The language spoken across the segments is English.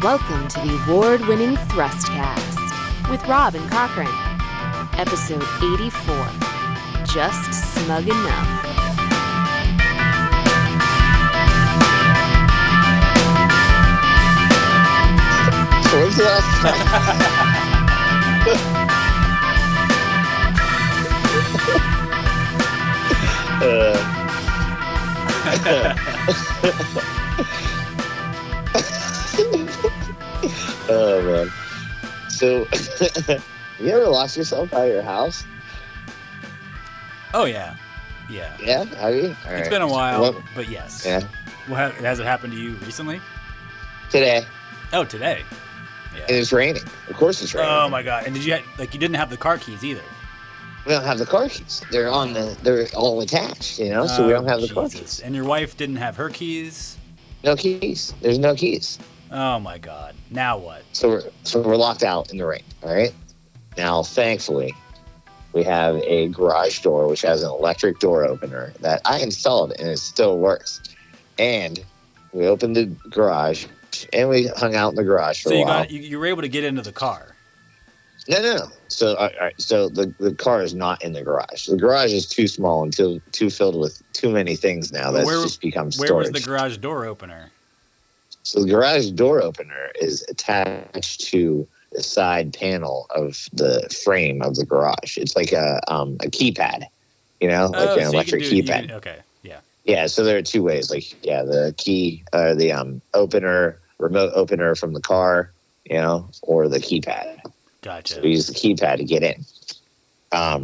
Welcome to the award-winning Thrustcast with Robb and Cochran. Episode 84, Just Smug Enough. When's the last Oh man. So you ever lost yourself out of your house? Oh yeah. Yeah? Have you? All It's right. been a while, What? but yes. Yeah. Well, has it happened to you recently? Today. Oh, today. And Yeah. it's raining. Of course it's raining. Oh my god! And you didn't have the car keys either? We don't have the car keys. They're all attached, you know, so we don't have the car Jesus. keys. And your wife didn't have her keys? No keys. There's no keys. Oh my god! Now what? So we're locked out in the rain, all right? Now, thankfully, we have a garage door which has an electric door opener that I installed and it still works. And we opened the garage and we hung out in the garage for a while. You were able to get into the car. No. So, all right, so the car is not in the garage. The garage is too small and too filled with too many things now. That's just become storage. Where was the garage door opener? So the garage door opener is attached to the side panel of the frame of the garage. It's like a keypad, you know, like an electric keypad. Okay, yeah. Yeah, so there are two ways. Like, yeah, the key, the opener, remote opener from the car, you know, or the keypad. Gotcha. So we use the keypad to get in. Now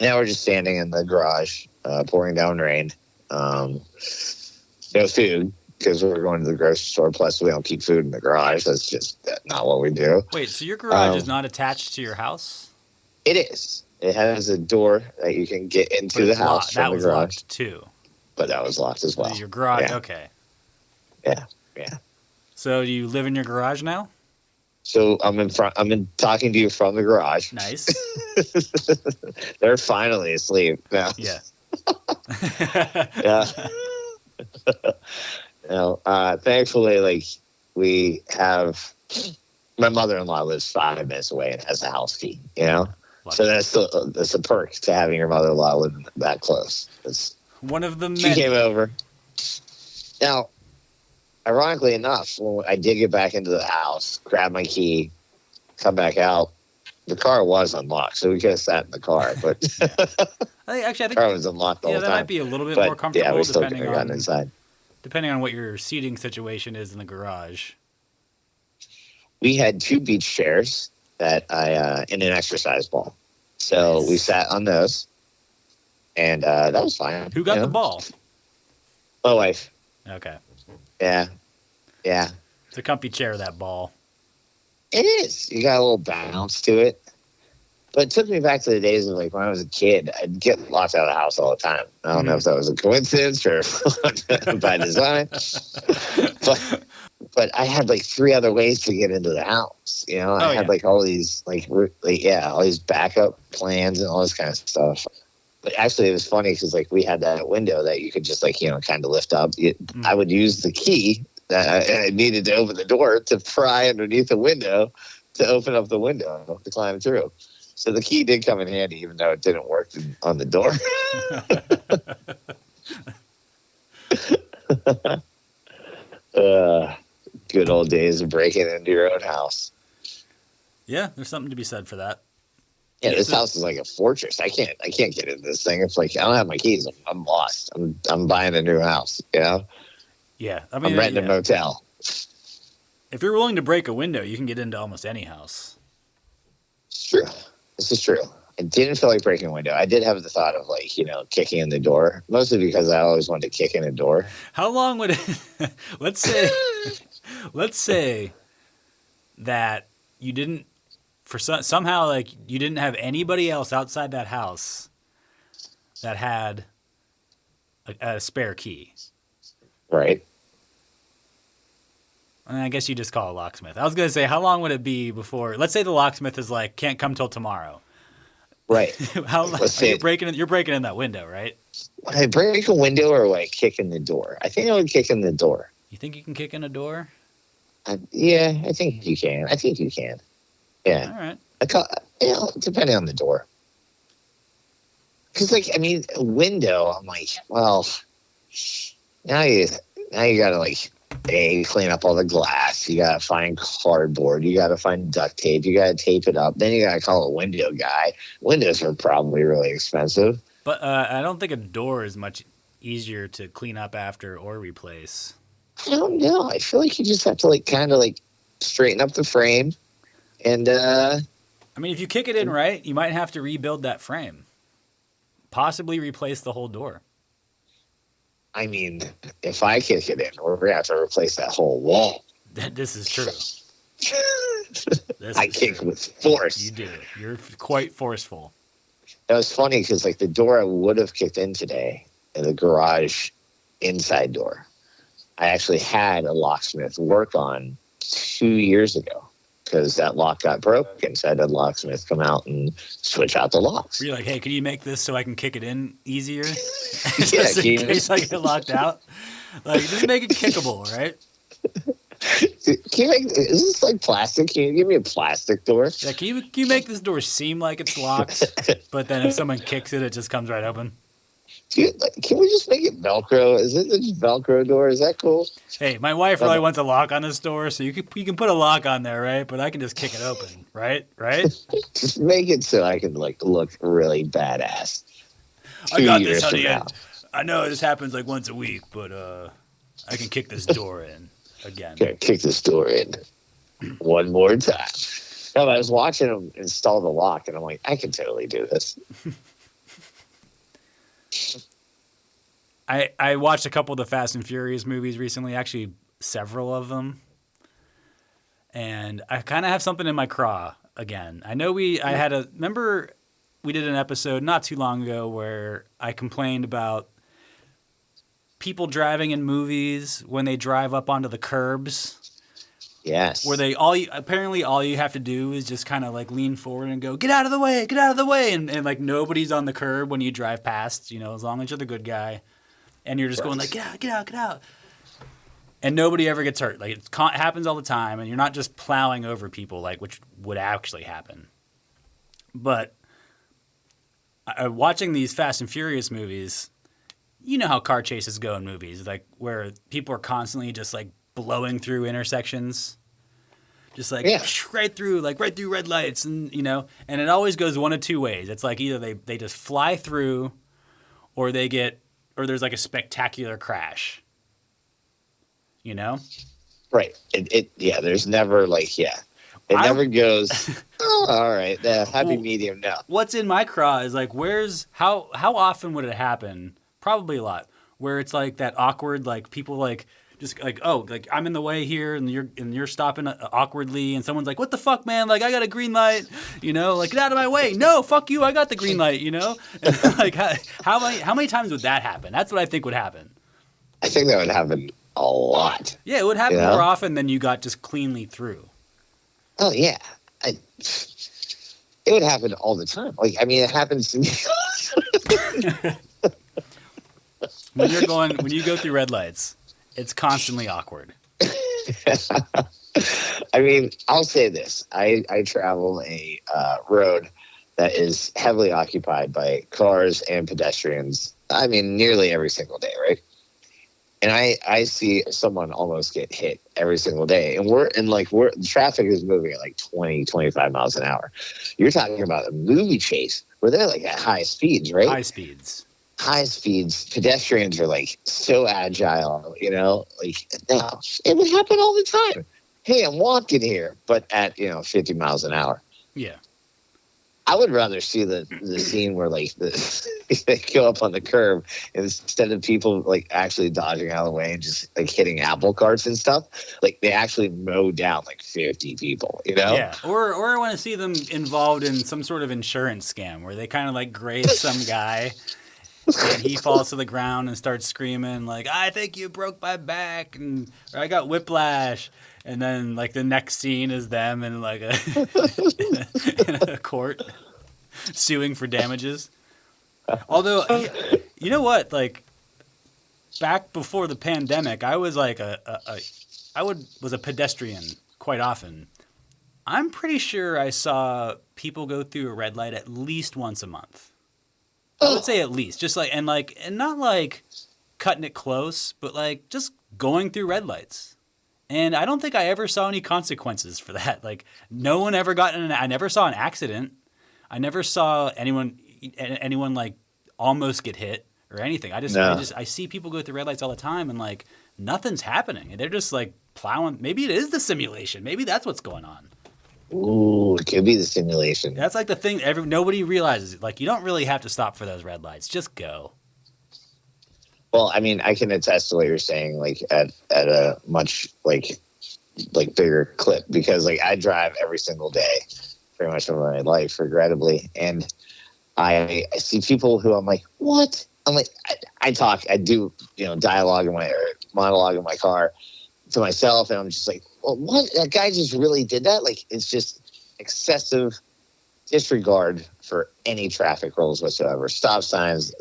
we're just standing in the garage, pouring down rain. No food because we're going to the grocery store. Plus, we don't keep food in the garage. That's just not what we do. Wait, so your garage is not attached to your house? It is. It has a door that you can get into the house from the garage. That was locked too. But that was locked as well. Your garage, yeah. Okay. Yeah. So do you live in your garage now? So I'm talking to you from the garage. Nice. They're finally asleep now. Yeah. Yeah. Thankfully, like we have, my mother-in-law lives 5 minutes away and has a house key, you know? So that's a perk to having your mother-in-law live that close. One of the many. She came over. Now, ironically enough, when I did get back into the house, grab my key, come back out, the car was unlocked, so we could have sat in the car, but I think the car was unlocked all the time. that might be a little bit more comfortable. Yeah, we still could have gotten inside. Depending on what your seating situation is in the garage. We had 2 beach chairs that in an exercise ball. So we sat on those, and that was fine. Who got the ball? My wife. Okay. Yeah. It's a comfy chair, that ball. It is. You got a little bounce to it. But it took me back to the days of like when I was a kid. I'd get locked out of the house all the time. I don't know if that was a coincidence or by design. But I had like 3 other ways to get into the house. You know, I had like all these all these backup plans and all this kind of stuff. But actually, it was funny because like we had that window that you could just like, you know, kind of lift up. I would use the key that I needed to open the door to pry underneath the window to open up the window to climb through. So the key did come in handy, even though it didn't work on the door. Good old days of breaking into your own house. Yeah, there's something to be said for that. Yeah, this house is like a fortress. I can't get into this thing. It's like I don't have my keys. I'm lost. I'm buying a new house. You know. Yeah, I mean, I'm renting a motel. If you're willing to break a window, you can get into almost any house. It's true. This is true. I didn't feel like breaking a window. I did have the thought of like, you know, kicking in the door, mostly because I always wanted to kick in a door. How long would it? let's say that you didn't. Somehow, like, you didn't have anybody else outside that house that had a spare key. Right. And I guess you just call a locksmith. I was going to say, how long would it be before, let's say the locksmith is like, can't come till tomorrow. Right. You're breaking in that window, right? Would I break a window or would I kick in the door? I think I would kick in the door. You think you can kick in a door? Yeah, I think you can. Yeah. All right. Depending on the door. Because, like, I mean, a window, I'm like, well, now you got to, like, clean up all the glass. You got to find cardboard. You got to find duct tape. You got to tape it up. Then you got to call a window guy. Windows are probably really expensive. But I don't think a door is much easier to clean up after or replace. I don't know. I feel like you just have to, like, kind of, like, straighten up the frame. And, I mean, if you kick it in right, you might have to rebuild that frame. Possibly replace the whole door. I mean, if I kick it in, we're going to have to replace that whole wall. This is true. I kick with force. You do. You're quite forceful. It was funny because, like, the door I would have kicked in today, in the garage inside door, I actually had a locksmith work on 2 years ago. Because that lock got broken, so I had a locksmith come out and switch out the locks. You're like, hey, can you make this so I can kick it in easier? Yeah, Just in case I get locked out. Like, just make it kickable, right? Is this like plastic? Can you give me a plastic door? Yeah, can you make this door seem like it's locked, but then if someone kicks it, it just comes right open? Can we just make it Velcro? Is it just Velcro door? Is that cool? Hey, my wife really wants a lock on this door, so you can put a lock on there, right? But I can just kick it open, right? Just make it so I can, like, look really badass. I got this, honey. I know this happens like once a week, but I can kick this door in again. Okay, kick this door in one more time. No, I was watching him install the lock, and I'm like, I can totally do this. I watched a couple of the Fast and Furious movies recently, actually several of them, and I kind of have something in my craw again. I know remember we did an episode not too long ago where I complained about people driving in movies when they drive up onto the curbs. Yes. Where apparently all you have to do is just kind of like lean forward and go, get out of the way. And like nobody's on the curb when you drive past, as long as you're the good guy. And you're just going like, get out. And nobody ever gets hurt. Like it happens all the time. And you're not just plowing over people, like which would actually happen. But watching these Fast and Furious movies, you know how car chases go in movies, like where people are constantly just like blowing through intersections, just like right through red lights, and and it always goes one of two ways. It's like either they just fly through, or there's like a spectacular crash. Right. There's never never goes. Oh, all right. The happy medium. No. What's in my craw is like, how often would it happen? Probably a lot. Where it's like that awkward, like people like. Just like, oh, like I'm in the way here, and you're stopping awkwardly, and someone's like, "What the fuck, man? Like I got a green light, like get out of my way." No, fuck you, I got the green light, And like how many times would that happen? That's what I think would happen. I think that would happen a lot. Yeah, it would happen more often than you got just cleanly through. Oh yeah, it would happen all the time. Like I mean, it happens to me. when you go through red lights. It's constantly awkward. I mean, I'll say this. I travel a road that is heavily occupied by cars and pedestrians. I mean, nearly every single day, right? And I see someone almost get hit every single day. And the traffic is moving at like 20, 25 miles an hour. You're talking about a movie chase where they're like at high speeds, right? High speeds, pedestrians are like so agile, like no, it would happen all the time. Hey, I'm walking here, but at 50 miles an hour. Yeah, I would rather see the scene where like they go up on the curb instead of people like actually dodging out of the way and just like hitting apple carts and stuff. Like they actually mow down like 50 people, Yeah, or I want to see them involved in some sort of insurance scam where they kind of like graze some guy. And he falls to the ground and starts screaming like, "I think you broke my back," or "I got whiplash." And then like the next scene is them in like in a court suing for damages. Although, you know what? Like back before the pandemic, I was like a was a pedestrian quite often. I'm pretty sure I saw people go through a red light at least once a month. I would say at least, just and not like cutting it close, but like just going through red lights. And I don't think I ever saw any consequences for that. Like no one ever got I never saw an accident. I never saw anyone like almost get hit or anything. I see people go through red lights all the time and like nothing's happening. And they're just like plowing. Maybe it is the simulation. Maybe that's what's going on. Ooh, it could be the simulation. That's like the thing nobody realizes. Like you don't really have to stop for those red lights. Just go. Well, I mean, I can attest to what you're saying, like at a much like bigger clip, because like I drive every single day, pretty much of my life, regrettably, and I see people who I'm like, what? I'm like, I do monologue in my car to myself, and I'm just like, well, what? That guy just really did that? Like, it's just excessive disregard for any traffic rules whatsoever. Stop signs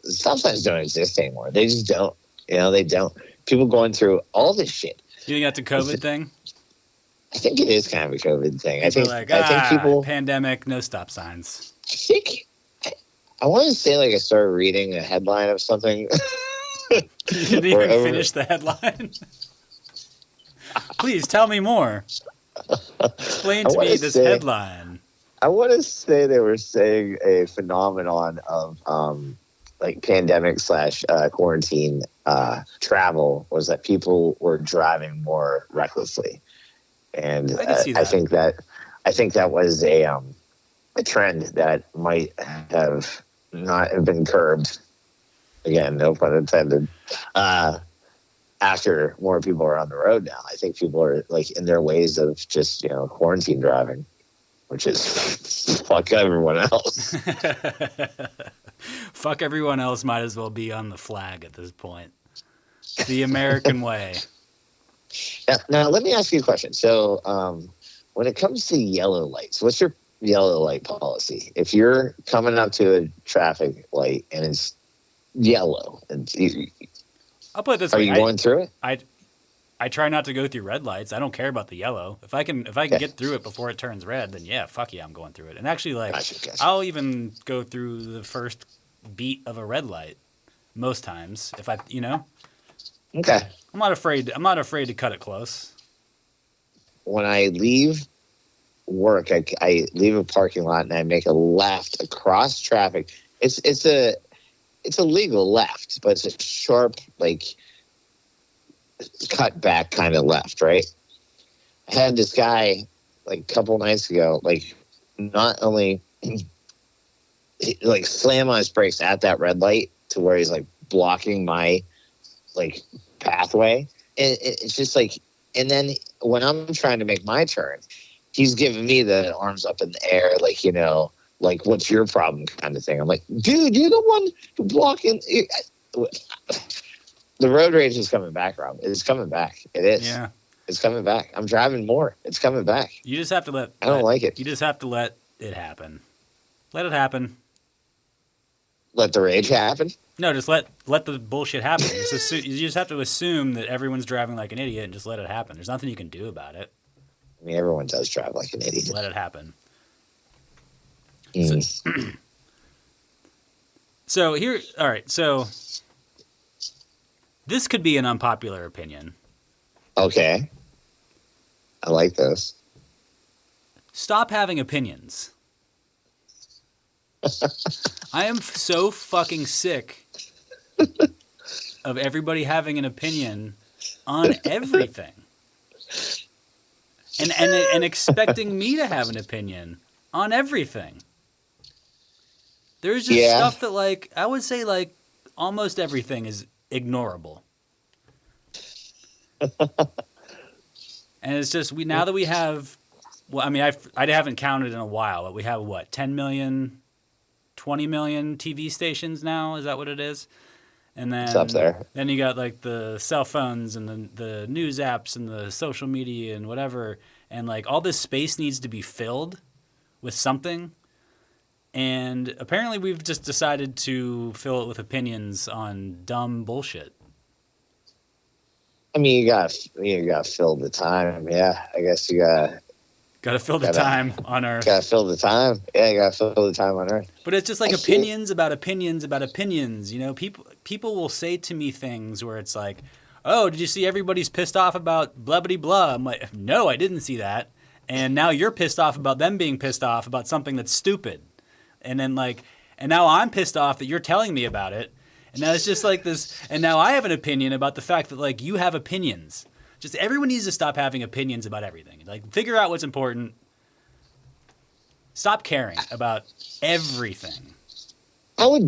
don't exist anymore. They just don't. They don't. People going through all this shit. You think that's a COVID thing? I think it is kind of a COVID thing. I think people pandemic, no stop signs. I want to say like I started reading a headline of something. You didn't even finish the headline. Please tell me more. Explain to me this headline. I want to say they were saying a phenomenon of like pandemic / quarantine travel was that people were driving more recklessly, and I think that was a trend that might have not have been curbed. Again, no pun intended. After more people are on the road now, I think people are like in their ways of just quarantine driving, which is fuck everyone else. Fuck everyone else might as well be on the flag at this point. The American way. Now, let me ask you a question. So, when it comes to yellow lights, what's your yellow light policy? If you're coming up to a traffic light and it's yellow, I'll put it this way. Are you going through it? I try not to go through red lights. I don't care about the yellow. If I can get through it before it turns red, then yeah, fuck yeah, I'm going through it. And actually, like, gotcha. I'll even go through the first beat of a red light most times if I. Okay. I'm not afraid to cut it close. When I leave work, I leave a parking lot and I make a left across traffic. It's a legal left, but it's a sharp, like, cut back kind of left, right? I had this guy like a couple nights ago, like not only like slam on his brakes at that red light to where he's like blocking my like pathway. And it's just like, and then when I'm trying to make my turn, he's giving me the arms up in the air, like, like, what's your problem kind of thing. I'm like, dude, you're the one blocking. The road rage is coming back, Rob. It's coming back. It is. Yeah. It's coming back. I'm driving more. It's coming back. You just have to I don't like it. You just have to let it happen. Let it happen. Let the rage happen? No, just let the bullshit happen. You just have to assume that everyone's driving like an idiot and just let it happen. There's nothing you can do about it. I mean, everyone does drive like an idiot. Let it happen. So here, all right, so this could be an unpopular opinion. Okay. I like this. Stop having opinions. I am so fucking sick of everybody having an opinion on everything. And expecting me to have an opinion on everything. There's just stuff that, like, I would say, like, almost everything is ignorable. And it's just, now that we have, well, I mean, I haven't counted in a while, but we have, 10 million, 20 million TV stations now? Is that what it is? And then, it's up there. Then you got, like, the cell phones and the news apps and the social media and whatever. And, like, all this space needs to be filled with something. And apparently we've just decided to fill it with opinions on dumb bullshit. I mean, you got to fill the time. Yeah, I guess you got to fill the time on Earth. Got to fill the time. Yeah, you got to fill the time on Earth. But it's just like opinions about opinions about opinions. You know, people will say to me things where it's like, "Oh, did you see everybody's pissed off about blah blah blah?" I'm like, "No, I didn't see that." And now you're pissed off about them being pissed off about something that's stupid. And then and now I'm pissed off that you're telling me about it. And now it's just like this. And now I have an opinion about the fact that like you have opinions. Just everyone needs to stop having opinions about everything. Like figure out what's important. Stop caring about everything. I'm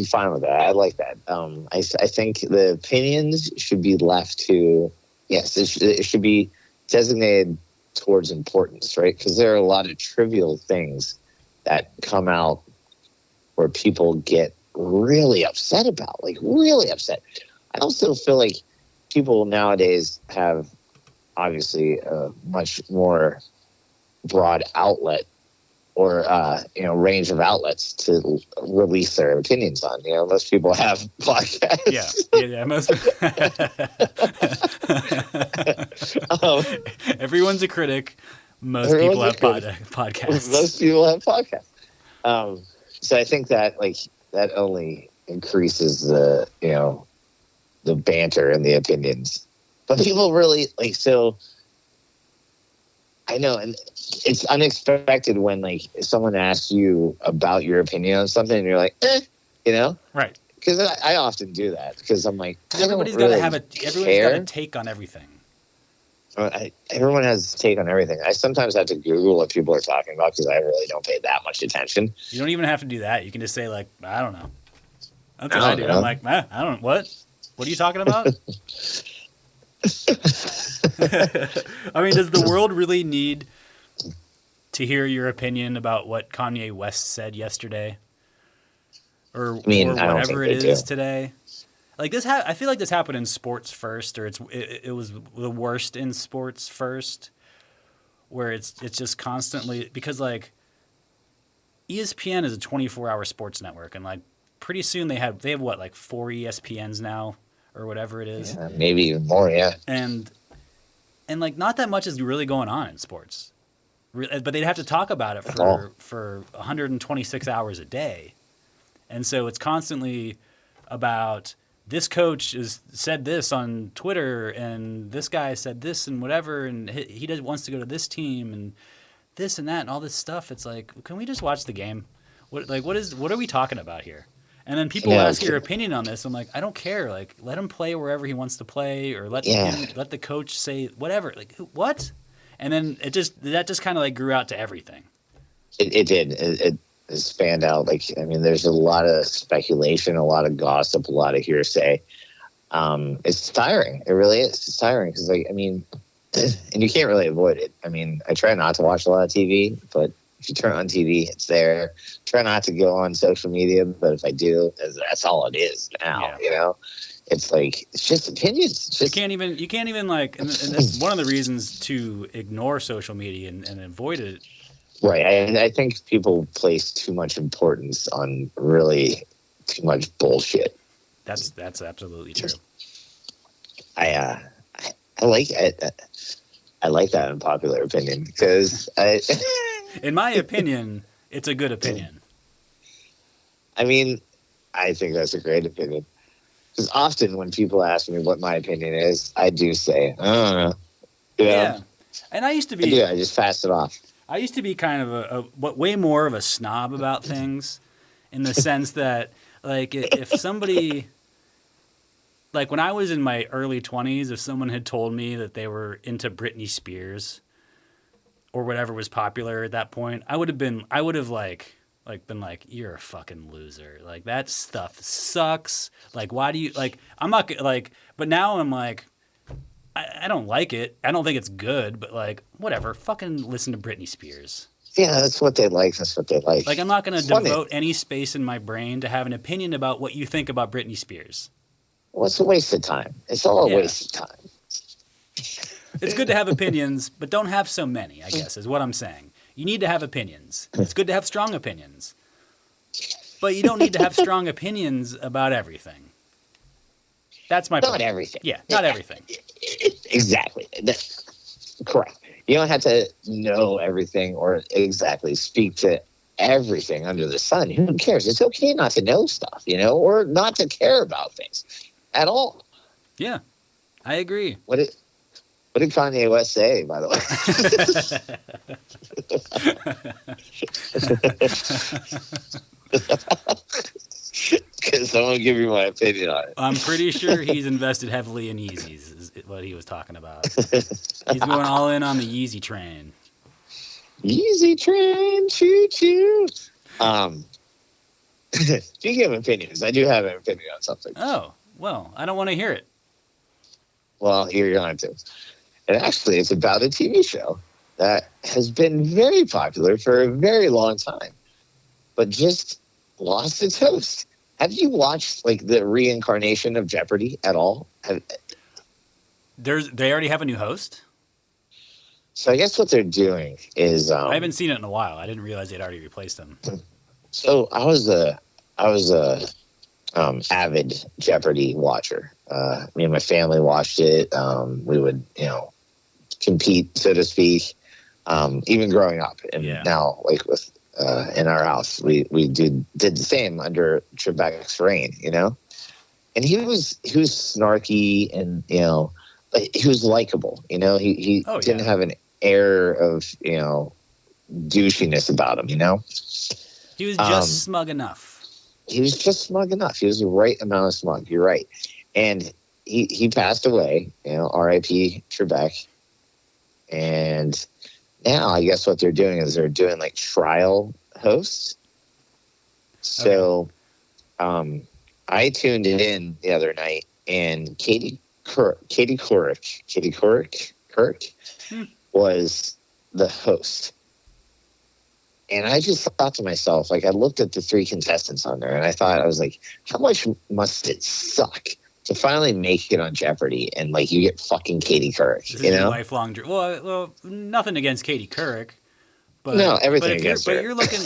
fine with that. I like that. I think the opinions should be left to, yes, it should be designated towards importance, right? Because there are a lot of trivial things that come out where people get really upset about, like really upset. I also feel like people nowadays have obviously a much more broad outlet or range of outlets to release their opinions on. You know, most people have podcasts. Yeah. Most everyone's a critic. Most people have podcasts. Most people have podcasts. So I think that that only increases the banter and the opinions. But people really so. I know, and it's unexpected when someone asks you about your opinion on something, and you're like, right? Because I often do that because I'm like, everybody's got a take on everything. Everyone has a take on everything. I sometimes have to Google what people are talking about because I really don't pay that much attention. You don't even have to do that. You can just say I don't know. That's what I do. I'm like, I don't know. What are you talking about? I mean, does the world really need to hear your opinion about what Kanye West said yesterday, or whatever it is today? Like this, I feel like this happened in sports first, or it was the worst in sports first, where it's just constantly because ESPN is a 24-hour sports network, and pretty soon they have what 4 ESPNs now. Or whatever it is. Yeah, maybe even more, yeah. And not that much is really going on in sports. But they'd have to talk about it for 126 hours a day. And so it's constantly about this coach said this on Twitter and this guy said this and whatever and he wants to go to this team and this and that and all this stuff. It's like, can we just watch the game? What are we talking about here? And then people ask your opinion on this. I'm like, I don't care. Let him play wherever he wants to play, or let the coach say whatever. What? And then that just kind of grew out to everything. It did. It spanned out. There's a lot of speculation, a lot of gossip, a lot of hearsay. It's tiring. It really is. It's tiring because, and you can't really avoid it. I try not to watch a lot of TV, but if you turn on TV, it's there. Try not to go on social media, but if I do, that's all it is now. Yeah. You know, it's just opinions. You can't even and that's one of the reasons to ignore social media and avoid it. Right. I think people place too much importance on really too much bullshit. That's absolutely true. I like it. I like that unpopular opinion because in my opinion, it's a good opinion. I think that's a great opinion. Because often when people ask me what my opinion is, I do say, I don't know. Yeah. And I used to be... I just pass it off. I used to be kind of way more of a snob about things in the sense that, if somebody... when I was in my early 20s, if someone had told me that they were into Britney Spears or whatever was popular at that point, I would have been you're a fucking loser. That stuff sucks. Why do you I'm not but now I'm I don't like it. I don't think it's good, but whatever. Fucking listen to Britney Spears. Yeah, that's what they like. That's what they like. I'm not going to devote any space in my brain to have an opinion about what you think about Britney Spears. Well, it's a waste of time. It's all a waste of time. It's good to have opinions, but don't have so many, I guess, is what I'm saying. You need to have opinions. It's good to have strong opinions. But you don't need to have strong opinions about everything. That's my point. Not everything. Yeah, not everything. Exactly. Correct. You don't have to know everything or exactly speak to everything under the sun. Who cares? It's okay not to know stuff, or not to care about things at all. Yeah, I agree. What did Kanye West say, by the way? Can someone give me my opinion on it? I'm pretty sure he's invested heavily in Yeezys, is what he was talking about. He's going all in on the Yeezy train. Yeezy train, choo-choo. Speaking of opinions, I do have an opinion on something. Oh, well, I don't want to hear it. Well, you're going to. And actually, it's about a TV show that has been very popular for a very long time, but just lost its host. Have you watched the reincarnation of Jeopardy at all? They already have a new host? So I guess what they're doing is I haven't seen it in a while. I didn't realize they'd already replaced him. So I was a avid Jeopardy watcher. Me and my family watched it. We would compete, so to speak, even growing up. And now with in our house, we did the same under Trebek's reign, and he was snarky and but he was likable. He didn't have an air of douchiness about him. He was just smug enough. He was just smug enough. He was the right amount of smug. You're right. And he passed away, R.I.P. Trebek. And now I guess what they're doing is they're doing trial hosts. So I tuned in the other night, and Katie Couric was the host. And I just thought to myself, I looked at the three contestants on there, and I was like, how much must it suck to finally make it on Jeopardy and you get fucking Katie Couric, This is a lifelong dream. Well, nothing against Katie Couric, but no, everything against her. But you're looking,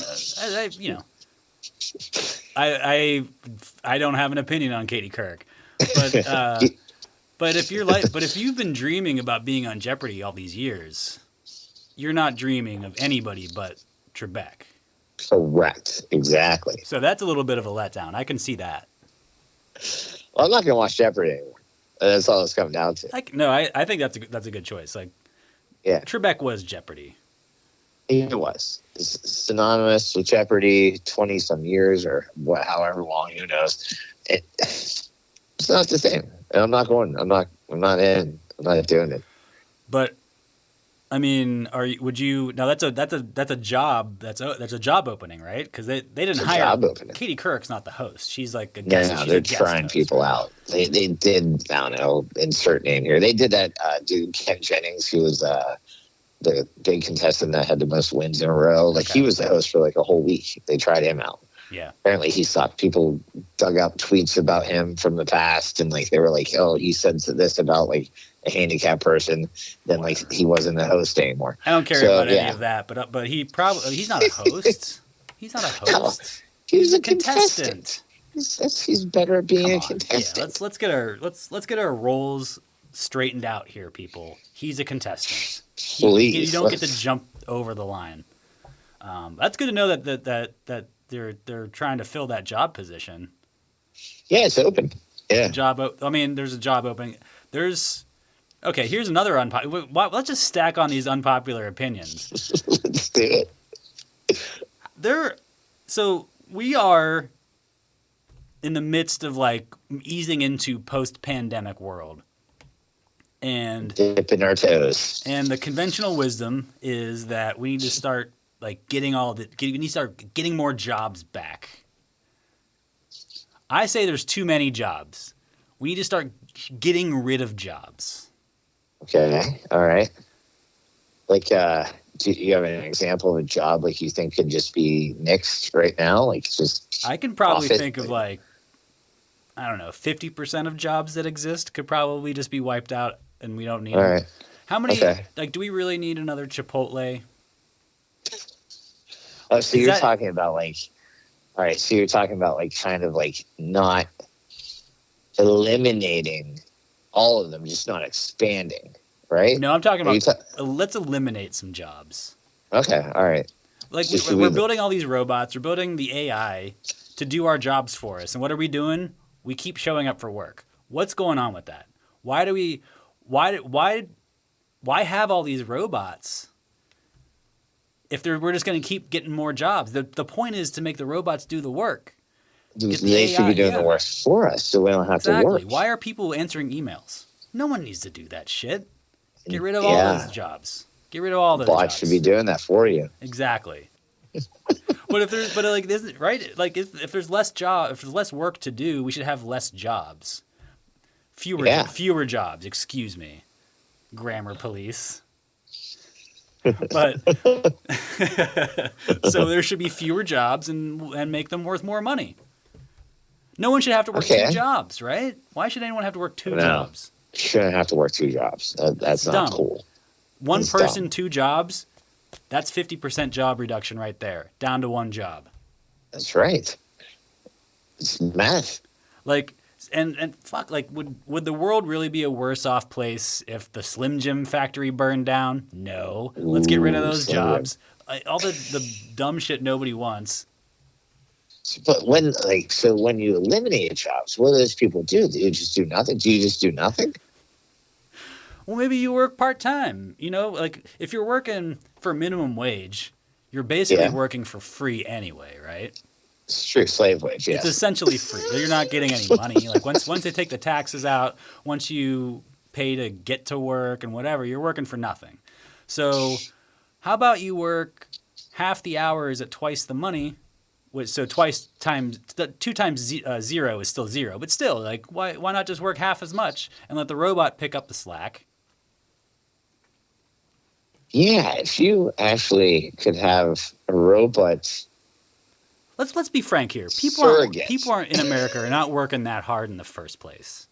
I don't have an opinion on Katie Couric, but but if you've been dreaming about being on Jeopardy all these years, you're not dreaming of anybody but Trebek. Correct. Exactly. So that's a little bit of a letdown. I can see that. Well, I'm not going to watch Jeopardy anymore. That's all it's coming down to. I think that's a good choice. Trebek was Jeopardy. It was. It's synonymous with Jeopardy, 20-some years or however long, who knows. It's not the same. And I'm not going. I'm not in. I'm not doing it. But I mean, would you? Now that's a job. That's a job opening, right? Because they didn't hire. Job opening. Katie Couric's not the host. She's a guest. No, they're trying people out. They did. I don't know. Insert name here. They did that dude Ken Jennings, who was the big contestant that had the most wins in a row. He was the host for a whole week. They tried him out. Yeah. Apparently he sucked. People dug up tweets about him from the past, and they were like, "Oh, he said this about a handicapped person." Then he wasn't a host anymore. I don't care about any of that, but he's not a host. He's not a host. No, he's a contestant. He's better at being a contestant. Yeah, let's get our roles straightened out here, people. He's a contestant. Please, you don't get to jump over the line. That's good to know that they're trying to fill that job position. Yeah, it's open. Yeah, there's a job opening. Here's another unpopular. Let's just stack on these unpopular opinions. Let's do it. So we are in the midst of easing into post-pandemic world. And dipping our toes. And the conventional wisdom is that we need to start getting more jobs back. I say there's too many jobs. We need to start getting rid of jobs. Okay. All right. Do you have an example of a job you think could just be nixed right now? Just I can probably think of I don't know, 50% of jobs that exist could probably just be wiped out, and we don't need them. Right. How many? Do we really need another Chipotle? Oh, so you're talking about all right. So you're talking about kind of not eliminating all of them, just not expanding, right? No, I'm talking about let's eliminate some jobs. Okay, all right. Like we're building all these robots, we're building the AI to do our jobs for us. And what are we doing? We keep showing up for work. What's going on with that? Why have all these robots if we're just going to keep getting more jobs? The point is to make the robots do the work. They should be doing the work for us, so we don't have to work. Why are people answering emails? No one needs to do that shit. Get rid of all those jobs. Get rid of all those jobs. Bots should be doing that for you. Exactly. But if there's less work to do, we should have less jobs. Fewer jobs, excuse me. Grammar police. But so there should be fewer jobs and make them worth more money. No one should have to work 2 jobs, right? Why should anyone have to work 2 jobs? Shouldn't have to work 2 jobs. That's not dumb. Cool. One person, 2 jobs. That's 50% job reduction right there, down to 1 job. That's right. It's math. Like, and fuck, like, would the world really be a worse off place if the Slim Jim factory burned down? No. Let's get rid of those jobs. All the dumb shit nobody wants. But when you eliminate jobs, what do those people do? Do you just do nothing? Do you just do nothing? Well, maybe you work part-time. You know, like if you're working for minimum wage, you're basically working for free anyway, right? It's true, slave wage, yeah. It's essentially free. You're not getting any money. Like once they take the taxes out, once you pay to get to work and whatever, you're working for nothing. So how about you work half the hours at twice the money? So 2 times 0 is still 0, but still, like why not just work half as much and let the robot pick up the slack? Yeah, if you actually could have a robot. Let's be frank here. People aren't in America are not working that hard in the first place.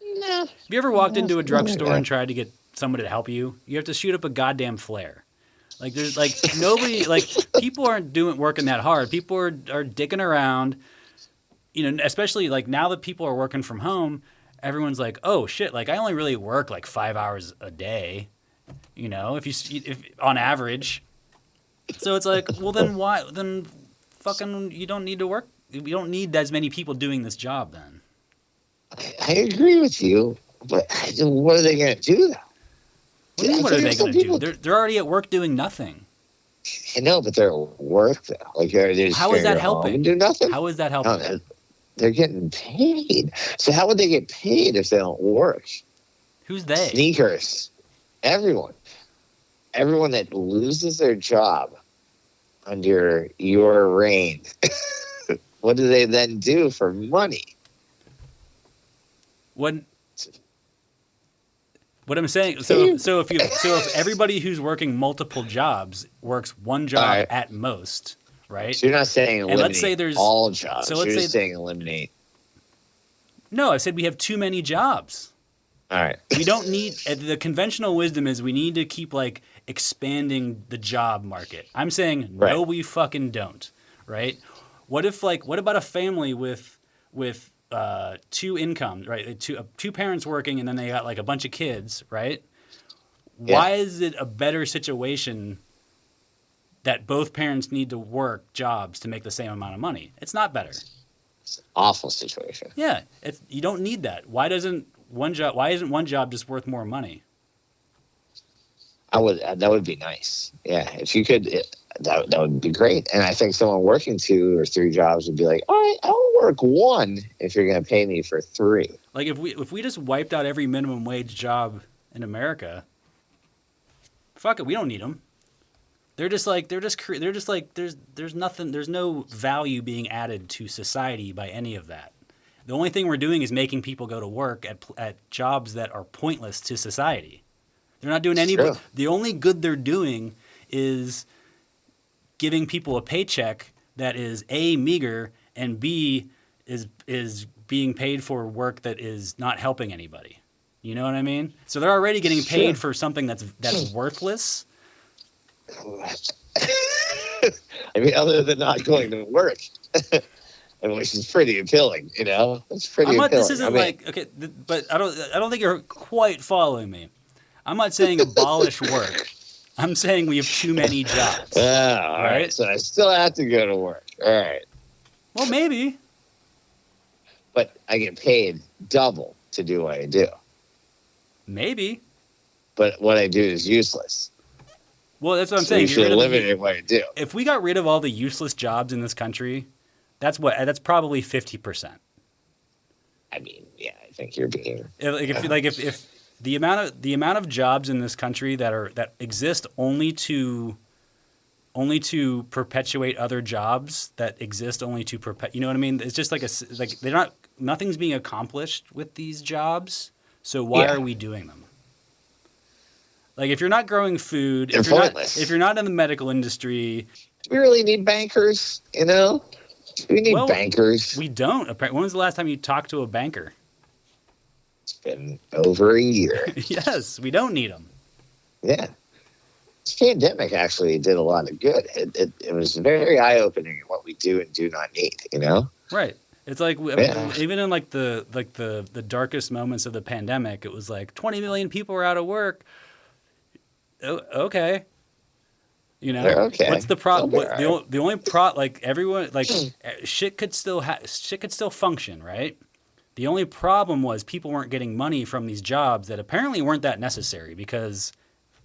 No. Have you ever walked into a drugstore and tried to get somebody to help you? You have to shoot up a goddamn flare. Like there's like nobody like people aren't working that hard. People are dicking around. You know, especially like now that people are working from home, everyone's like, "Oh shit, like I only really work like 5 hours a day." You know, if on average. So it's like, well then why then fucking you don't need to work. You don't need as many people doing this job then. I agree with you, but what are they going to do though? What are they going to do? They're already at work doing nothing. I know, but they're at work though. Like they're just how is that helping? And do nothing. How is that helping? No, they're getting paid. So how would they get paid if they don't work? Who's they? Sneakers. Everyone that loses their job under your reign, what do they then do for money? What I'm saying, so if everybody who's working multiple jobs works 1 job at most, right? So you're not saying eliminate let's say there's all jobs. So you're just saying eliminate. No, I said we have too many jobs. All right. We don't need the conventional wisdom is we need to keep like expanding the job market. I'm saying no, we fucking don't. Right? What about a family with 2 incomes, right? Two parents working and then they got like a bunch of kids, right? Yeah. Why is it a better situation that both parents need to work jobs to make the same amount of money? It's not better. It's an awful situation. Yeah, you don't need that. Why isn't one job just worth more money? That would be nice. Yeah, if you could, that would be great. And I think someone working 2 or 3 jobs would be like, all right, I'll work 1 if you're going to pay me for 3. Like if we just wiped out every minimum wage job in America, fuck it, we don't need them. There's nothing, there's no value being added to society by any of that. The only thing we're doing is making people go to work at jobs that are pointless to society. They're not doing any. The only good they're doing is giving people a paycheck that is A, meager, and B, is being paid for work that is not helping anybody. You know what I mean? So they're already getting paid for something that's worthless. I mean, other than not going to work. and which is pretty appealing. It's pretty appealing. This isn't but I don't think you're quite following me. I'm not saying abolish work. I'm saying we have too many jobs. All right. So I still have to go to work. All right. Well, maybe. But I get paid double to do what I do. Maybe. But what I do is useless. Well, that's what I'm saying. You should eliminate what I do. If we got rid of all the useless jobs in this country, that's probably 50%. I mean, yeah, I think you're being if the amount of jobs in this country that exist only to perpetuate other jobs that exist only to you know what I mean? It's just nothing's being accomplished with these jobs. So why are we doing them? Like, if you're not growing food, if you're not in the medical industry, do we really need bankers? Do we need bankers? We don't. When was the last time you talked to a banker? It's been over a year. Yes, we don't need them. Yeah. This pandemic actually did a lot of good. It was very eye-opening in what we do and do not need, Right. It's like, even in the darkest moments of the pandemic, it was like 20 million people are out of work. Okay. They're okay. What's the problem? The only everyone, shit could still function, right? The only problem was people weren't getting money from these jobs that apparently weren't that necessary, because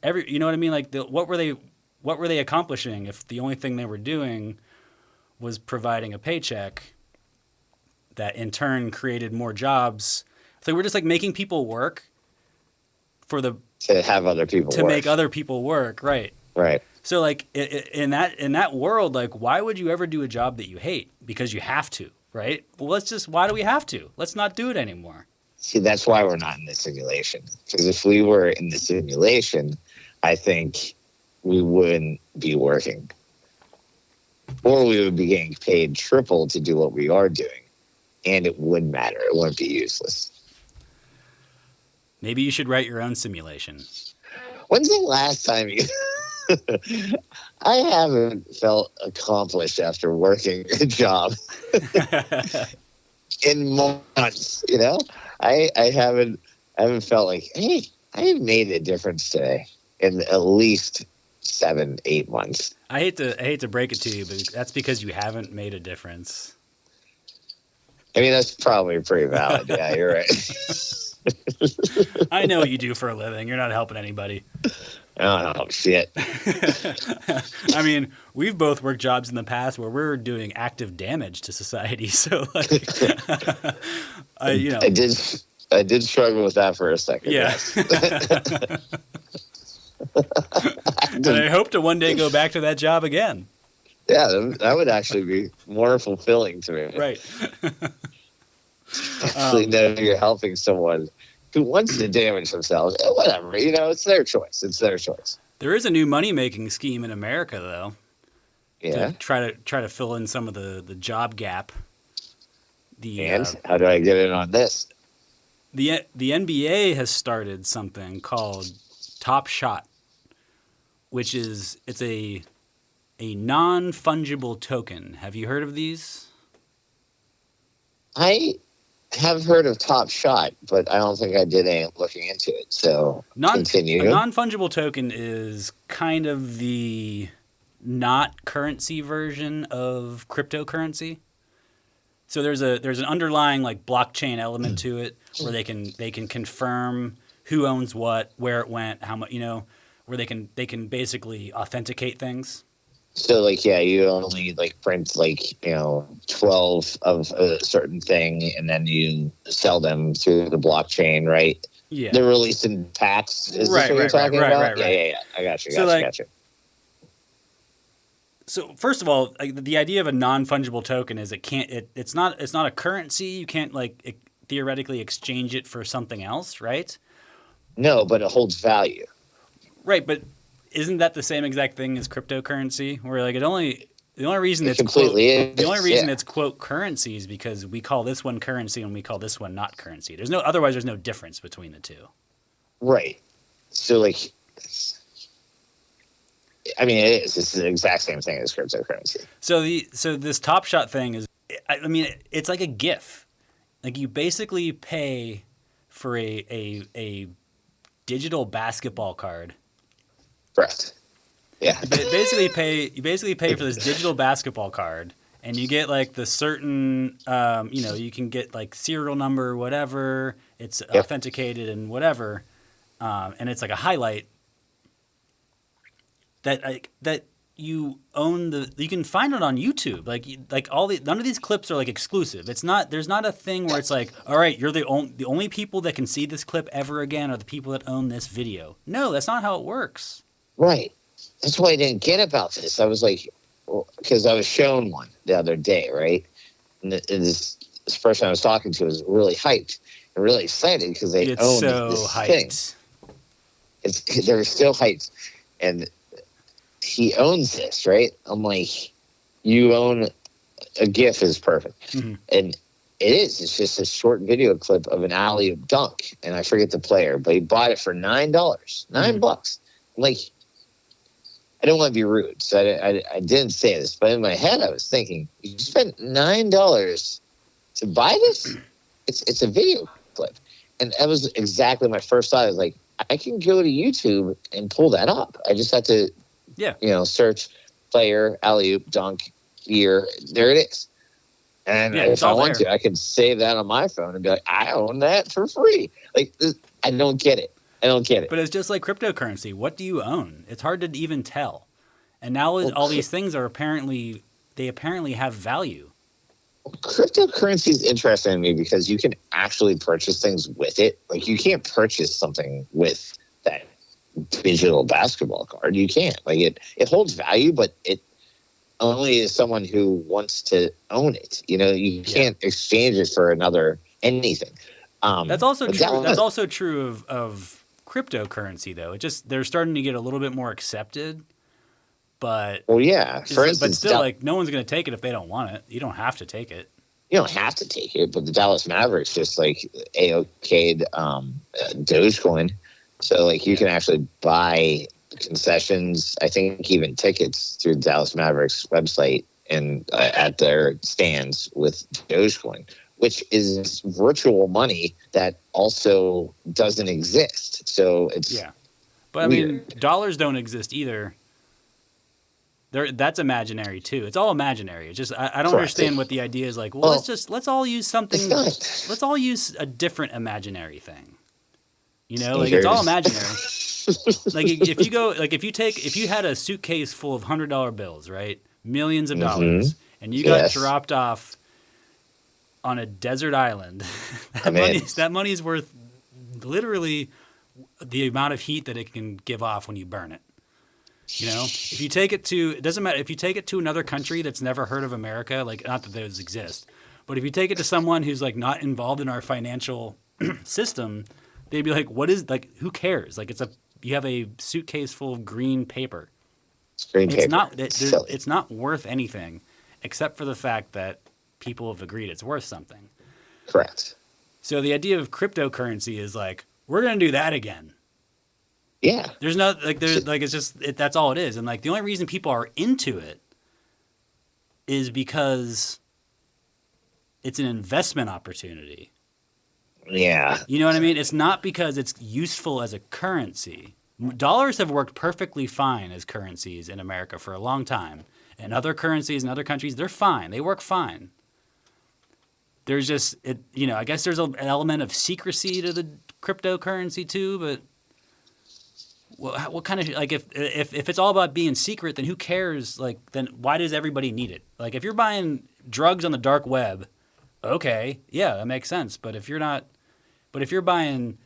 you know what I mean? Like, what were they accomplishing if the only thing they were doing was providing a paycheck that in turn created more jobs? So we're just like making people work to have other people work. Make other people work, right? Right. So like in that world, like, why would you ever do a job that you hate? Because you have to, right? Well, why do we have to? Let's not do it anymore. See, that's why we're not in the simulation. Because if we were in the simulation, I think we wouldn't be working. Or we would be getting paid triple to do what we are doing. And it wouldn't matter. It wouldn't be useless. Maybe you should write your own simulation. When's the last time you... I haven't felt accomplished after working a job in months, I haven't felt like, hey, I made a difference today in at least 7-8 months. I hate to break it to you, but that's because you haven't made a difference. I mean, that's probably pretty valid. Yeah, you're right. I know what you do for a living. You're not helping anybody. Oh, shit. I mean, we've both worked jobs in the past where we're doing active damage to society. So, like, I did struggle with that for a second. Yeah. Yes. And I hope to one day go back to that job again. Yeah, that would actually be more fulfilling to me. Right. Actually, know you're helping someone who wants to damage themselves. Whatever, it's their choice. It's their choice. There is a new money-making scheme in America, though. Yeah. To try to fill in some of the job gap. How do I get in on this? The NBA has started something called Top Shot, which is a non-fungible token. Have you heard of these? I have heard of Top Shot, but I don't think I did any looking into it. So continue. A non-fungible token is kind of the not currency version of cryptocurrency. So there's an underlying like blockchain element to it where they can confirm who owns what, where it went, how much, where they can basically authenticate things. So, like, yeah, you only, print, 12 of a certain thing, and then you sell them through the blockchain, right? Yeah. They're releasing packs. Is this what you're talking about? Yeah. I got you. So, first of all, the idea of a non-fungible token is it's not a currency. You can't, theoretically exchange it for something else, right? No, but it holds value. Right, but... Isn't that the same exact thing as cryptocurrency? Where the only reason it's it's quote currency is because we call this one currency and we call this one not currency. There's no difference between the two. Right. So it is. It's the exact same thing as cryptocurrency. So this Top Shot thing is, I mean, it's like a GIF. Like you basically pay for a digital basketball card. Correct. Yeah. You basically pay for this digital basketball card, and you get like the certain, you can get like serial number, whatever. It's authenticated and whatever, and it's like a highlight that you own you can find it on YouTube. None of these clips are like exclusive. There's not a thing where it's like, all right, you're the only people that can see this clip ever again are the people that own this video. No, that's not how it works. Right. That's why I didn't get about this. I was like, because I was shown one the other day, right? And this person I was talking to was really hyped and really excited because they owned this thing. They're still hyped. And he owns this, right? I'm like, you own a GIF is perfect. Mm-hmm. And it is. It's just a short video clip of an alley-oop dunk. And I forget the player, but he bought it for $9. $9. I'm like, I don't want to be rude, so I didn't say this, but in my head I was thinking, you spent $9 to buy this? It's a video clip. And that was exactly my first thought. I was like, I can go to YouTube and pull that up. I just have to, search player, alley-oop, dunk, year. There it is. And if I want to, I can save that on my phone and be like, I own that for free. Like, I don't get it. But it's just like cryptocurrency. What do you own? It's hard to even tell. And now all these things are apparently have value. Cryptocurrency is interesting to me because you can actually purchase things with it. Like you can't purchase something with that digital basketball card. You can't. Like it holds value, but it only is someone who wants to own it. You can't exchange it for anything. That's also true. That's also true of cryptocurrency, though. They're starting to get a little bit more accepted, but for instance, but still, like no one's going to take it if they don't want it. You don't have to take it. You don't have to take it, but the Dallas Mavericks just like AOK'd Dogecoin, so like you can actually buy concessions. I think even tickets through the Dallas Mavericks website and at their stands with Dogecoin, which is virtual money that also doesn't exist. So it's but weird. I mean, dollars don't exist either. That's imaginary too. It's all imaginary. It's just I don't understand what the idea is. Like, let's all use something. Let's all use a different imaginary thing. Like it's all imaginary. Like if you had a suitcase full of $100 bills, right, millions of dollars, and you got dropped off on a desert island, that money is worth literally the amount of heat that it can give off when you burn it. If you take it to, it doesn't matter if you take it to another country that's never heard of America, like not that those exist, but if you take it to someone who's like not involved in our financial system, they'd be like, "What is like? Who cares? Like you have a suitcase full of green paper. It's not worth anything, except for the fact that people have agreed it's worth something." Correct. So the idea of cryptocurrency is like, we're going to do that again. Yeah. That's all it is. And like the only reason people are into it is because it's an investment opportunity. Yeah. You know what I mean? It's not because it's useful as a currency. Dollars have worked perfectly fine as currencies in America for a long time. And other currencies in other countries, they're fine. They work fine. There's just, I guess there's an element of secrecy to the cryptocurrency too, but what kind of, like, if it's all about being secret, then who cares? Like, then why does everybody need it? Like, if you're buying drugs on the dark web, okay, yeah, that makes sense. But if you're buying,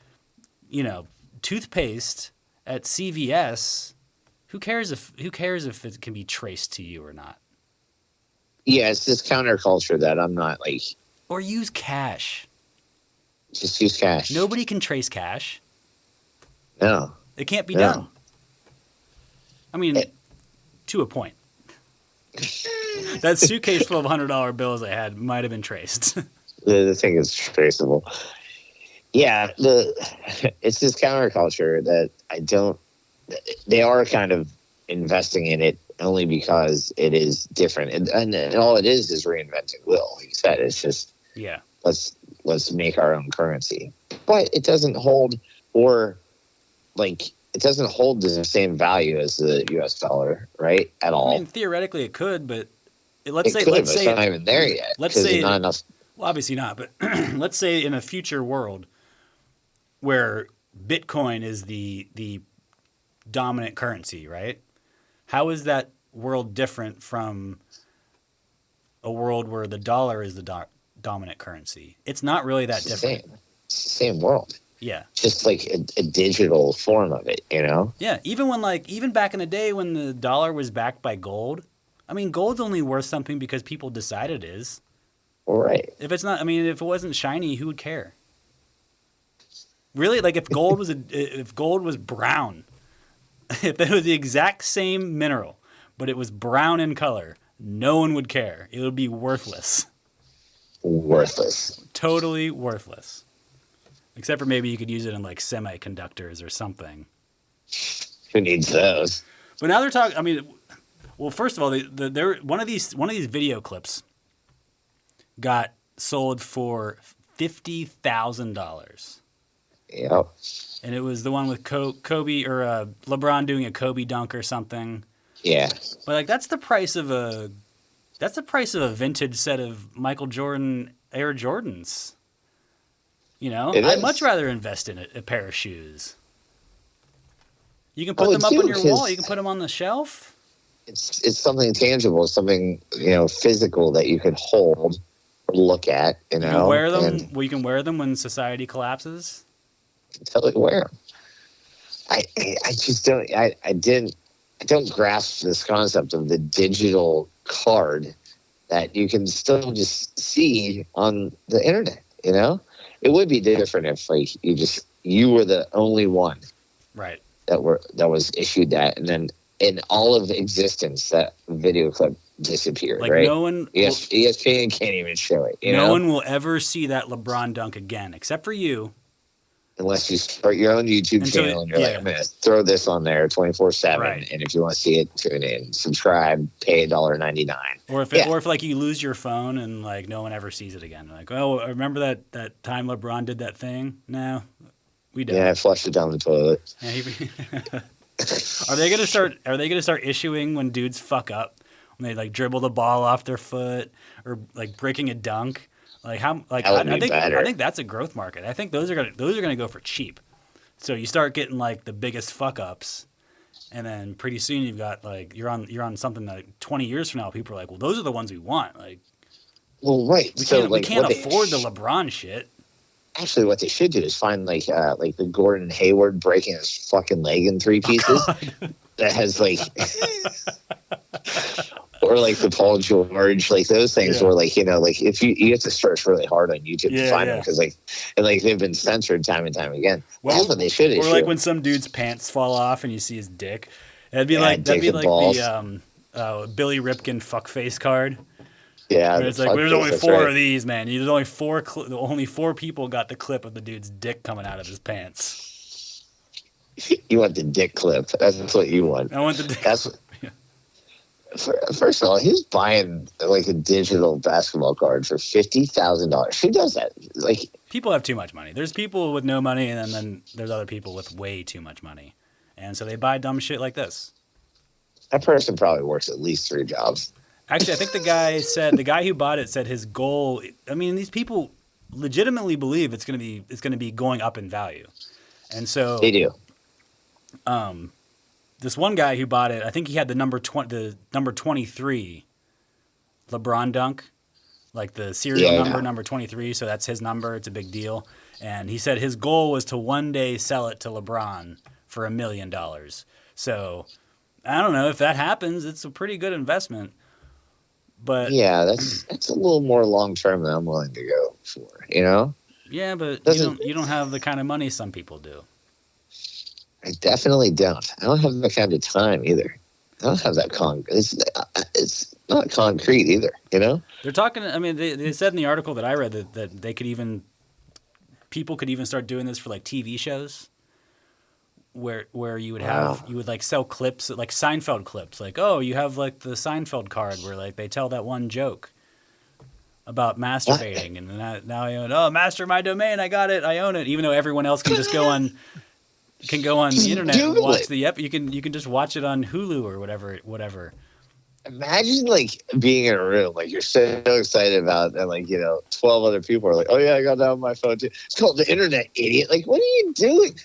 toothpaste at CVS, who cares if it can be traced to you or not? Yeah, it's this counterculture that I'm not like. Or use cash. Just use cash. Nobody can trace cash. No. It can't be done. I mean, to a point. That suitcase full of $100 bills I had might have been traced. The thing is traceable. Yeah, it's this counterculture that they are kind of investing in it only because it is different, and all it is reinventing will. Like you said, it's just let's make our own currency, but it doesn't hold it doesn't hold the same value as the U.S. dollar, right? At all. I mean, theoretically, it could, but let's say it's not even there yet. Let's say not enough. Well, obviously not, but let's say in a future world where Bitcoin is the dominant currency, right? How is that world different from a world where the dollar is the dominant currency? It's not really that different. It's the same world. Yeah. Just like a digital form of it, you know? Yeah. Even back in the day when the dollar was backed by gold, I mean, gold's only worth something because people decide it is. Right. If it's not, I mean, if it wasn't shiny, who would care? Really? Like if gold was brown, if it was the exact same mineral, but it was brown in color, no one would care. It would be worthless. Worthless. Totally worthless. Except for maybe you could use it in like semiconductors or something. Who needs those? But now they're talking. I mean, well, first of all, they're one of these video clips got sold for $50,000. Yep. And it was the one with Kobe or LeBron doing a Kobe dunk or something. Yeah. But like that's the price of a vintage set of Michael Jordan Air Jordans. You know, I'd much rather invest in a pair of shoes. You can put them up on your wall. You can put them on the shelf. It's something tangible, something physical that you could hold or look at. You can wear them. You can wear them when society collapses. Totally wear them. I just don't. I don't grasp this concept of the digital card that you can still just see on the internet. You know. It would be different if you were the only one, right? That was issued that, and then in all of existence, that video clip disappeared. Like right? No one, ESPN can't even show it. No one will ever see that LeBron dunk again, except for you. Unless you start your own YouTube channel and you're like, I'm going to throw this on there 24/7, right. And if you want to see it, tune in, subscribe, pay $1.99. Or if like you lose your phone and like no one ever sees it again, like, oh, remember that time LeBron did that thing? No, we don't. Yeah, I flushed it down the toilet. Are they gonna start issuing when dudes fuck up, when they like dribble the ball off their foot or like breaking a dunk? Like how? Like I think that's a growth market. I think those are gonna go for cheap. So you start getting like the biggest fuck ups, and then pretty soon you've got like you're on something that 20 years from now people are like, well, those are the ones we want. Like, well, right. We can't afford the LeBron shit. Actually, what they should do is find like the Gordon Hayward breaking his fucking leg in 3 pieces. That has like. Or like the Paul George, like those things where like, like if you have to search really hard on YouTube to find them because they've been censored time and time again. Well, that's what they should issue. Or like when some dude's pants fall off and you see his dick. That'd be like the Billy Ripken fuckface card. Yeah. It's like there's only 4 of these, man. There's only 4 only 4 people got the clip of the dude's dick coming out of his pants. You want the dick clip. That's what you want. I want the dick. First of all, he's buying like a digital basketball card for $50,000. Who does that? Like, people have too much money. There's people with no money, and then there's other people with way too much money, and so they buy dumb shit like this. That person probably works at least 3 jobs. Actually, I think the guy who bought it said his goal. I mean, these people legitimately believe it's going to be going up in value, and so they do. This one guy who bought it, I think he had the number 23 LeBron dunk, like the serial number 23. So that's his number. It's a big deal. And he said his goal was to one day sell it to LeBron for $1 million. So I don't know if that happens. It's a pretty good investment. But yeah, that's a little more long term than I'm willing to go for. Yeah, but you don't have the kind of money some people do. I definitely don't. I don't have that kind of time either. I don't have that it's not concrete either, They're talking, I mean, they said in the article that I read that people could even start doing this for like TV shows where you would have you would like sell clips like Seinfeld clips, like, oh, you have like the Seinfeld card where like they tell that one joke about masturbating, and now I own, master my domain, I got it, I own it, even though everyone else can just go on the internet and watch you can just watch it on Hulu or whatever. Imagine like being in a room, like you're so excited about, and like 12 other people are like, oh yeah, I got that on my phone too. It's called the internet, idiot. Like, what are you doing?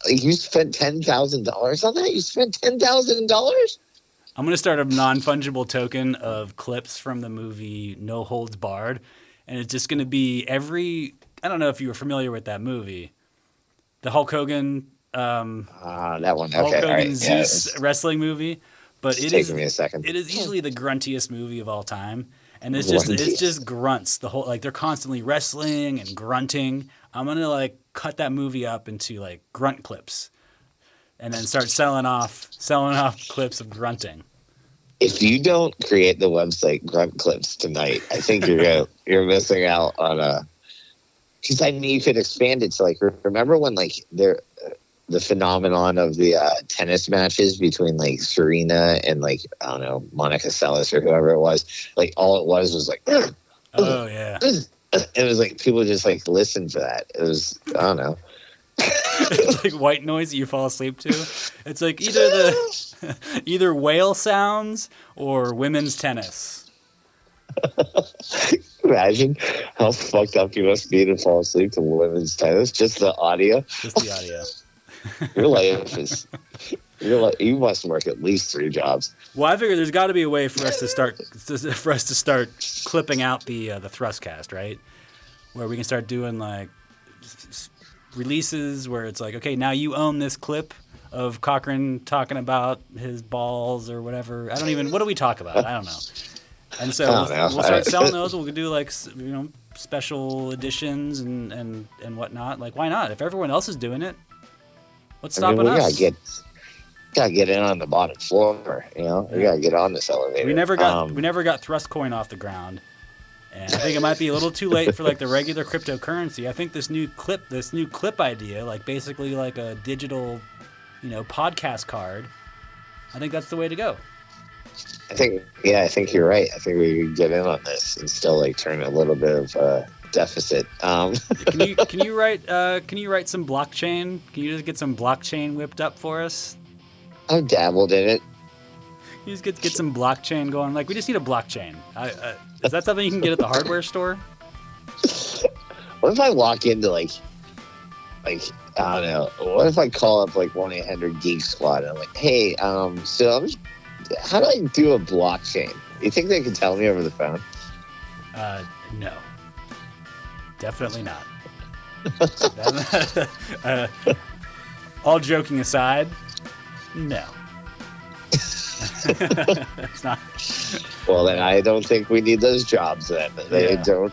Like, you spent $10,000 on that? You spent $10,000? I'm gonna start a non-fungible token of clips from the movie No Holds Barred, and it's just gonna be I don't know if you were familiar with that movie, the Hulk Hogan. That one. Okay, Hulk Hogan right. Zeus wrestling movie. But it's taking me a second. It is easily the gruntiest movie of all time, and it's just grunts. The whole, like, they're constantly wrestling and grunting. I'm gonna like cut that movie up into like grunt clips, and then start selling off clips of grunting. If you don't create the website Grunt Clips tonight, I think you're missing out on a. Because I mean, you could expand it to like, remember when like the phenomenon of the tennis matches between like Serena and like, I don't know, Monica Seles or whoever it was. Like, all it was like, oh yeah, it was like people just like listened to that. It was, I don't know. It's like white noise that you fall asleep to. It's like either whale sounds or women's tennis. Imagine how fucked up you must be to fall asleep to women's tennis. Just the audio. Just the audio. Your life is. You must work at least 3 jobs. Well, I figure there's got to be a way for us to start clipping out the Thrustcast, right? Where we can start doing like releases where it's like, okay, now you own this clip of Cochran talking about his balls or whatever. What do we talk about? I don't know. And so we'll start selling those. We'll do like special editions and whatnot. Like, why not? If everyone else is doing it, what's stopping us? Gotta get in on the bottom floor. We gotta get on this elevator. We never got Thrust Coin off the ground, and I think it might be a little too late for like the regular cryptocurrency. I think this new clip idea, like basically like a digital, podcast card. I think that's the way to go. I think you're right. I think we could get in on this and still like turn a little bit of a deficit. Can you write some blockchain? Can you just get some blockchain whipped up for us? I've dabbled in it. You just get some blockchain going. Like, we just need a blockchain. Is that something you can get at the hardware store? What if I walk into like I don't know. What if I call up like 1-800-GEEK Squad and I'm like, hey, so how do I do a blockchain? You think they can tell me over the phone? No. Definitely not. All joking aside, no. It's not. Well, then I don't think we need those jobs then. They don't.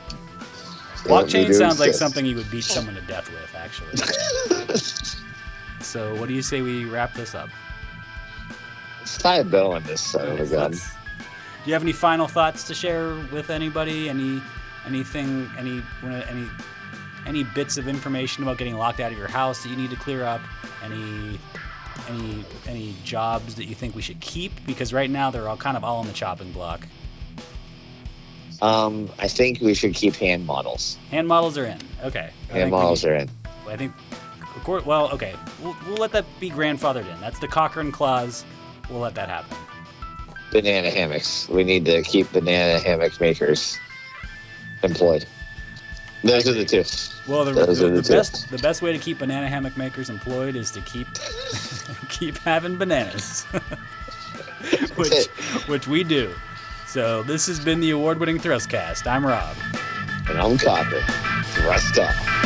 Blockchain sounds like something you would beat someone to death with, actually. So what do you say we wrap this up? Let's tie a bow on this son of a gun. Do you have any final thoughts to share with anybody? Any bits of information about getting locked out of your house that you need to clear up? Any jobs that you think we should keep? Because right now they're all on the chopping block. I think we should keep hand models. Hand models are in. Okay. Hand models are in. I think. Well, okay. We'll let that be grandfathered in. That's the Cochran clause. We'll let that happen. Banana hammocks. We need to keep banana hammock makers employed. Those are the two. Well, the best way to keep banana hammock makers employed is to keep having bananas, which we do. So this has been the award-winning Thrustcast. I'm Robb. And I'm Cochran. Thrust off.